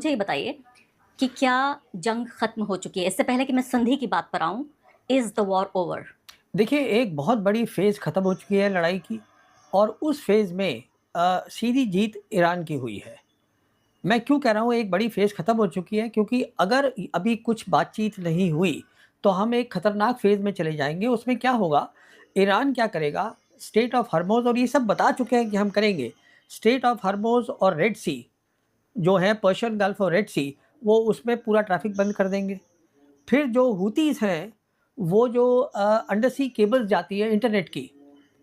मुझे ये बताइए कि क्या जंग खत्म हो चुकी है? इससे पहले कि मैं संधि की बात पर आऊँ, इज़ द वॉर ओवर? देखिए, एक बहुत बड़ी फ़ेज़ ख़त्म हो चुकी है लड़ाई की और उस फ़ेज़ में सीधी जीत ईरान की हुई है। मैं क्यों कह रहा हूँ एक बड़ी फ़ेज़ ख़त्म हो चुकी है क्योंकि अगर अभी कुछ बातचीत नहीं हुई, तो हम एक खतरनाक फ़ेज़ में चले जाएँगे। उसमें क्या होगा, ईरान क्या करेगा, स्ट्रेट ऑफ हॉर्मुज़ और ये सब बता चुके हैं कि हम करेंगे। स्ट्रेट ऑफ हॉर्मुज़ और रेड सी जो है पर्शियन गल्फ़ और रेड सी, वो उसमें पूरा ट्रैफ़िक बंद कर देंगे। फिर जो हूतीज़ हैं, वो जो अंडर सी केबल्स जाती है इंटरनेट की,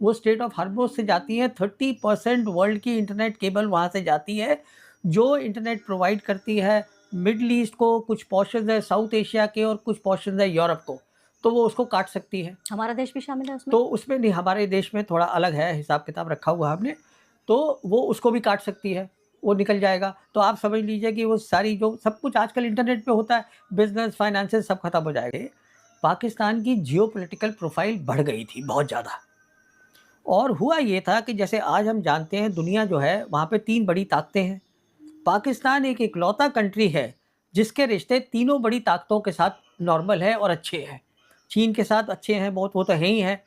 वो स्ट्रेट ऑफ हॉर्मुज़ से जाती हैं। 30% वर्ल्ड की इंटरनेट केबल वहाँ से जाती है, जो इंटरनेट प्रोवाइड करती है मिडल ईस्ट को, कुछ पोर्शंस है साउथ एशिया के और कुछ पोर्शंस है यूरोप को, तो वो उसको काट सकती है। हमारा देश भी शामिल है उसमें? तो उसमें नहीं, हमारे देश में थोड़ा अलग है, हिसाब-किताब रखा हुआ है हमने, तो वो उसको भी काट सकती है, वो निकल जाएगा। तो आप समझ लीजिए कि वो सारी जो सब कुछ आजकल इंटरनेट पे होता है, बिज़नेस, फाइनेंसेस सब खत्म हो जाएँगे। पाकिस्तान की जियोपॉलिटिकल प्रोफ़ाइल बढ़ गई थी बहुत ज़्यादा और हुआ ये था कि जैसे आज हम जानते हैं दुनिया जो है, वहाँ पे 3 बड़ी ताकतें हैं। पाकिस्तान एक इकलौता कंट्री है, जिसके रिश्ते तीनों बड़ी ताकतों के साथ नॉर्मल है और अच्छे हैं। चीन के साथ अच्छे हैं बहुत, वो तो हैं ही हैं।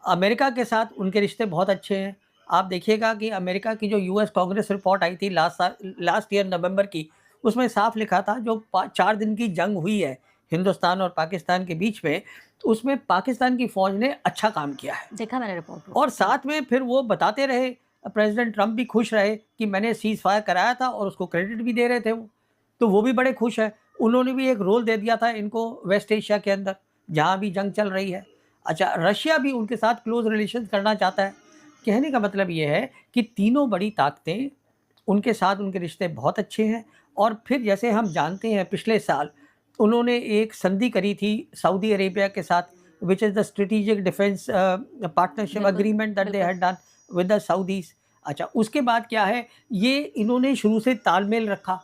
अमेरिका के साथ उनके रिश्ते बहुत अच्छे हैं। आप देखिएगा कि अमेरिका की जो यूएस कांग्रेस रिपोर्ट आई थी लास्ट ईयर नवंबर की, उसमें साफ लिखा था जो 4 दिन की जंग हुई है हिंदुस्तान और पाकिस्तान के बीच में, तो उसमें पाकिस्तान की फ़ौज ने अच्छा काम किया है। देखा मैंने रिपोर्ट वो। और हुँ। साथ में फिर वो बताते रहे, प्रेसिडेंट ट्रंप भी खुश रहे कि मैंने सीज़ फायर कराया था और उसको क्रेडिट भी दे रहे थे वो। तो वो भी बड़े खुश हैं। उन्होंने भी एक रोल दे दिया था इनको वेस्ट एशिया के अंदर, जहाँ भी जंग चल रही है। अच्छा, रशिया भी उनके साथ क्लोज़ रिलेशंस करना चाहता है। कहने का मतलब ये है कि तीनों बड़ी ताकतें, उनके साथ उनके रिश्ते बहुत अच्छे हैं और फिर जैसे हम जानते हैं पिछले साल उन्होंने एक संधि करी थी सऊदी अरेबिया के साथ, which is the strategic defence partnership बिल्कुल, एग्रीमेंट दैट दे बिल्कुल। Had done with the Saudis. अच्छा, उसके बाद क्या है, ये इन्होंने शुरू से तालमेल रखा।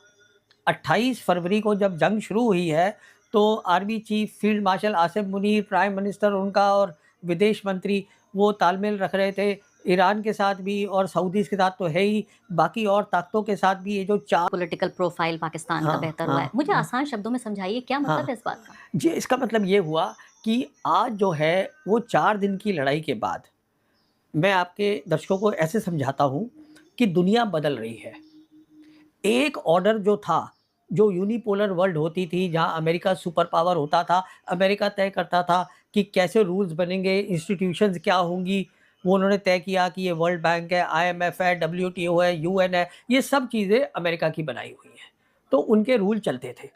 28 फरवरी को जब जंग शुरू हुई है, तो army chief field marshal Asim Munir, prime minister उनका और विदेश मंत्री वो तालमेल रख रहे थे। ईरान के साथ भी और सऊदीज़ के साथ तो है ही, बाकी और ताकतों के साथ भी ये जो 4। पॉलिटिकल प्रोफाइल पाकिस्तान का हाँ, बेहतर हुआ हाँ, है। मुझे हाँ, आसान शब्दों में समझाइए क्या मतलब हाँ। है इस बात का? जी, इसका मतलब ये हुआ कि आज जो है वो 4 दिन की लड़ाई के बाद, मैं आपके दर्शकों को ऐसे समझाता हूँ कि दुनिया बदल रही है। एक ऑर्डर जो था, जो यूनिपोलर वर्ल्ड होती थी, जहाँ अमेरिका सुपर पावर होता था, अमेरिका तय करता था कि कैसे रूल्स बनेंगे, इंस्टीट्यूशंस क्या होंगी, वो उन्होंने तय किया कि ये वर्ल्ड बैंक है, आईएमएफ है, डब्ल्यूटीओ है, यूएन है, ये सब चीज़ें अमेरिका की बनाई हुई हैं। तो उनके रूल चलते थे।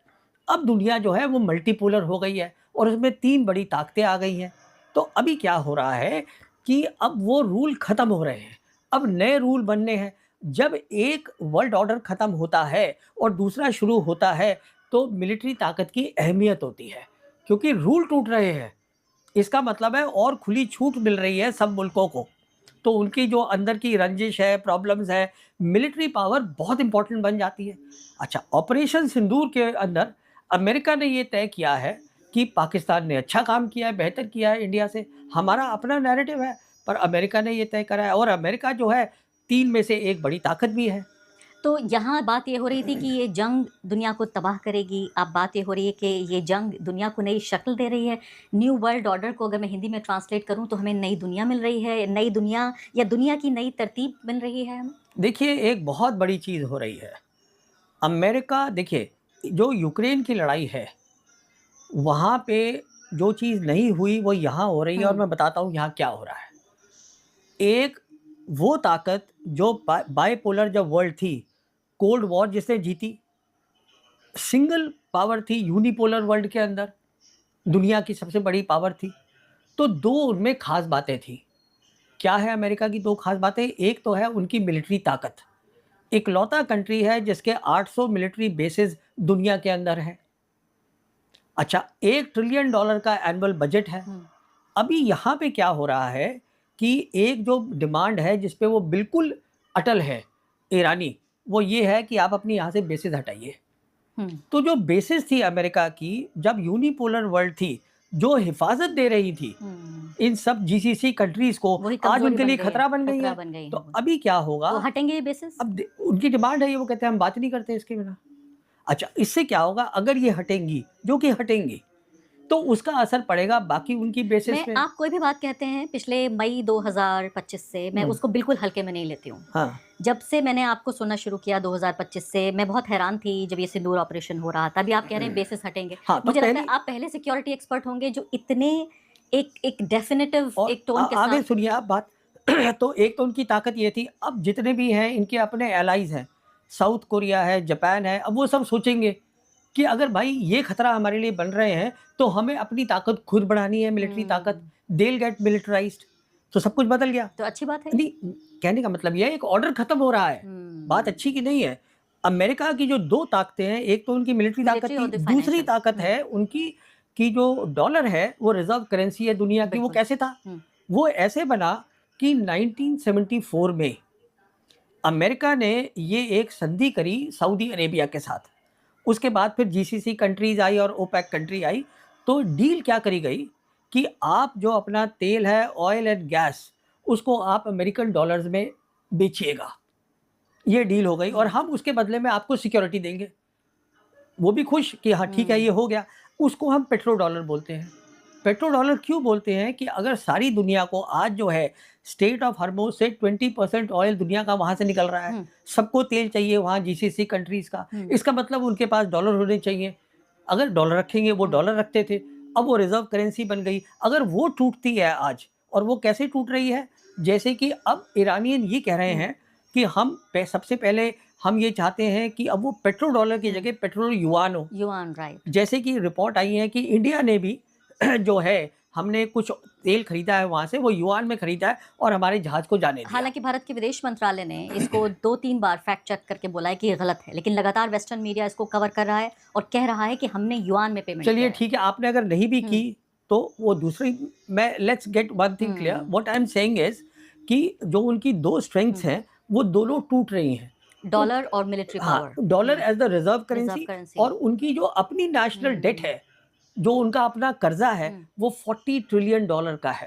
अब दुनिया जो है वो मल्टीपोलर हो गई है और उसमें 3 बड़ी ताकतें आ गई हैं। तो अभी क्या हो रहा है कि अब वो रूल ख़त्म हो रहे हैं, अब नए रूल बनने हैं। जब एक वर्ल्ड ऑर्डर ख़त्म होता है और दूसरा शुरू होता है, तो मिलिट्री ताकत की अहमियत होती है, क्योंकि रूल टूट रहे हैं। इसका मतलब है और खुली छूट मिल रही है सब मुल्कों को। तो उनकी जो अंदर की रंजिश है, प्रॉब्लम्स है, मिलिट्री पावर बहुत इम्पोर्टेंट बन जाती है। अच्छा, ऑपरेशन सिंदूर के अंदर अमेरिका ने ये तय किया है कि पाकिस्तान ने अच्छा काम किया है, बेहतर किया है इंडिया से। हमारा अपना नैरेटिव है, पर अमेरिका ने ये तय करा है और अमेरिका जो है 3 में से एक बड़ी ताकत भी है। तो यहाँ बात ये हो रही थी कि ये जंग दुनिया को तबाह करेगी। अब बात ये हो रही है कि ये जंग दुनिया को नई शक्ल दे रही है। न्यू वर्ल्ड ऑर्डर को अगर मैं हिंदी में ट्रांसलेट करूँ तो हमें नई दुनिया मिल रही है, नई दुनिया या दुनिया की नई तरतीब मिल रही है हमें? देखिए, एक बहुत बड़ी चीज़ हो रही है। अमेरिका देखिए, जो यूक्रेन की लड़ाई है, वहाँ पे जो चीज़ नहीं हुई वो यहाँ हो रही है और हुँ। मैं बताता हूँ यहाँ क्या हो रहा है। एक वो ताकत जो बाइपोलर जब वर्ल्ड थी, कोल्ड वॉर जिसने जीती, सिंगल पावर थी यूनिपोलर वर्ल्ड के अंदर, दुनिया की सबसे बड़ी पावर थी। तो 2 उनमें ख़ास बातें थी। क्या है अमेरिका की 2 ख़ास बातें? एक तो है उनकी मिलिट्री ताकत। इकलौता कंट्री है जिसके 800 मिलिट्री बेसेस दुनिया के अंदर हैं। अच्छा, $1 ट्रिलियन का एनुअल बजट है। हुँ। अभी यहाँ पे क्या हो रहा है कि एक जो डिमांड है जिस पे वो बिल्कुल अटल है ईरानी, वो ये है कि आप अपनी यहाँ से बेसेस हटाइए। हुँ। तो जो बेसिस थी अमेरिका की, जब यूनिपोलर वर्ल्ड थी, जो हिफ़ाज़त दे रही थी, हुँ। इन सब जीसीसी कंट्रीज़ को, वही आज कमज़ोरी उनके बन लिए गई है, खतरा बन गई खतरा है। बन गई तो हैं वो। अभी क्या होगा, तो हटेंगे ये बेसिस? अब दे उनकी डिमांड है ये, वो कहते हैं हम बात नहीं करते इसके बिना। अच्छा, इससे क्या होगा अगर ये हटेंगी, जो कि हटेंगी, तो उसका असर पड़ेगा बाकी उनकी बेसिस मैं में। आप कोई भी बात कहते हैं पिछले मई 2025 से मैं हुँ, उसको बिल्कुल हल्के में नहीं लेती हूँ। हाँ, जब से मैंने आपको सुनना शुरू किया 2025 से मैं बहुत हैरान थी जब ये सिंदूर ऑपरेशन हो रहा था। अभी आप कह रहे हैं बेसिस हटेंगे। हाँ, तो मुझे लगता है पहली आप पहले सिक्योरिटी एक्सपर्ट होंगे जो इतने एक डेफिनिटिव और एक टोन के आगे साथ। सुनिए आप बात। तो एक तो उनकी ताकत ये थी, अब जितने भी हैं इनके अपने एलाइज़ हैं, साउथ कोरिया है, जापान है, अब वो सब सोचेंगे कि अगर भाई ये खतरा हमारे लिए बन रहे हैं, तो हमें अपनी ताकत खुद बढ़ानी है, मिलिट्री ताकत, हुँ, दे विल गेट मिलिटराइज्ड। तो सब कुछ बदल गया। तो अच्छी बात है ये। नहीं, कहने का मतलब ये है एक ऑर्डर खत्म हो रहा है, बात हुँ, अच्छी की नहीं है। अमेरिका की जो 2 ताकतें हैं, एक तो उनकी मिलिट्री ताकत मिलिट्री और थी, द दूसरी फाइनेंशियल। ताकत हुँ, है उनकी कि जो डॉलर है, वो रिज़र्व करेंसी है दुनिया की, वो बिल्कुल। कैसे था? हुँ, वो ऐसे बना कि 1974 में अमेरिका ने ये एक संधि करी सऊदी अरेबिया के साथ। उसके बाद फिर जीसीसी कंट्रीज़ आई और ओपेक कंट्री आई। तो डील क्या करी गई कि आप जो अपना तेल है, ऑयल एंड गैस, उसको आप अमेरिकन डॉलर्स में बेचिएगा। ये डील हो गई और हुँ, हम उसके बदले में आपको सिक्योरिटी देंगे। वो भी खुश कि हाँ ठीक है, हुँ, ये हो गया। उसको हम पेट्रो डॉलर बोलते हैं। पेट्रो डॉलर क्यों बोलते हैं कि अगर सारी दुनिया को आज जो है स्टेट ऑफ हॉर्मुज़ से 20% ऑयल दुनिया का वहाँ से निकल रहा है। हुँ, सबको तेल चाहिए वहाँ जीसीसी कंट्रीज़ का। हुँ, इसका मतलब उनके पास डॉलर होने चाहिए। अगर डॉलर रखेंगे, वो हुँ, डॉलर रखते थे। अब वो रिज़र्व करेंसी बन गई। अगर वो टूटती है आज, और वो कैसे टूट रही है? जैसे कि अब ईरानियन ये कह रहे हुँ, हैं कि हम पे सबसे पहले हम ये चाहते हैं कि अब वो पेट्रो डॉलर की हुँ, जगह पेट्रोल युआन हो। Yuan right. जैसे कि रिपोर्ट आई है कि इंडिया ने भी जो है, हमने कुछ तेल खरीदा है वहाँ से, वो युआन में खरीदा है और हमारे जहाज़ को जाने दिया। हालाँकि भारत के विदेश मंत्रालय ने इसको 2-3 बार फैक्ट चेक करके बोला है कि ये गलत है, लेकिन लगातार वेस्टर्न मीडिया इसको कवर कर रहा है और कह रहा है कि हमने युआन में पेमेंट चलिए किया है। ठीक है, आपने अगर नहीं भी की, हुँ, तो वो दूसरी, मैं let's get one thing clear, hmm, what I am saying is कि जो उनकी 2 स्ट्रेंग्थ्स हुँ, हैं, वो दोनों टूट रही हैं। तो डॉलर और मिलिट्री हाँ, power. Dollar hmm, as the reserve reserve currency, currency. और उनकी जो अपनी नेशनल डेट हुँ, है, जो उनका अपना कर्ज़ा है, हुँ। वो $40 ट्रिलियन का है।